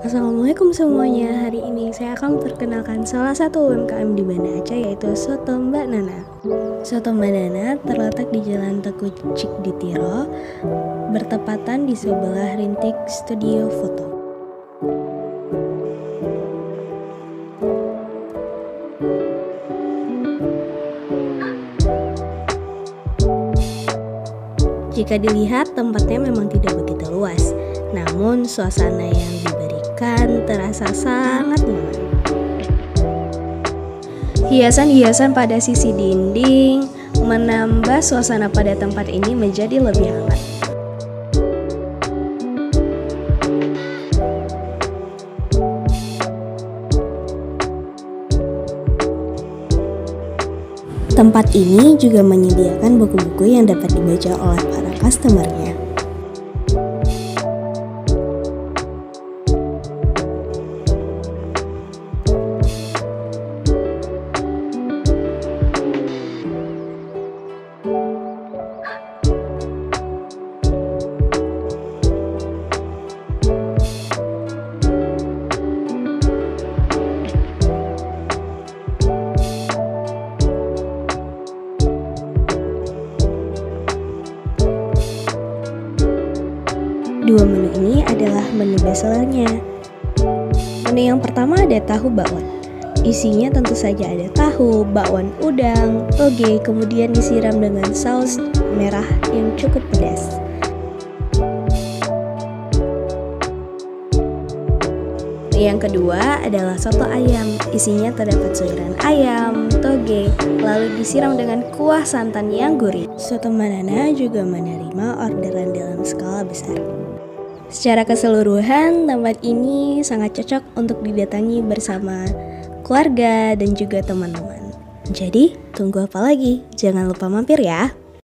Assalamualaikum semuanya. Hari ini saya akan memperkenalkan salah satu UMKM di Banda Aceh, yaitu Soto Mbak Nana. Soto Mbak Nana terletak di Jalan Teguh Cikditiro, bertepatan di sebelah Rintik Studio Foto. Jika dilihat, tempatnya memang tidak begitu luas, namun suasana yang diberikan terasa sangat nyaman. Hiasan-hiasan pada sisi dinding menambah suasana pada tempat ini menjadi lebih hangat. Tempat ini juga menyediakan buku-buku yang dapat dibaca oleh para customer-nya. Dua menu ini adalah menu bestsellernya. Menu yang pertama ada tahu bakwan. Isinya tentu saja ada tahu, bakwan udang, toge, kemudian disiram dengan saus merah yang cukup pedas. Yang kedua adalah soto ayam. Isinya terdapat sayuran ayam, toge, lalu disiram dengan kuah santan yang gurih. Soto Mbak Nana juga menerima orderan dalam skala besar. Secara keseluruhan, tempat ini sangat cocok untuk didatangi bersama keluarga dan juga teman-teman. Jadi, tunggu apa lagi? Jangan lupa mampir ya!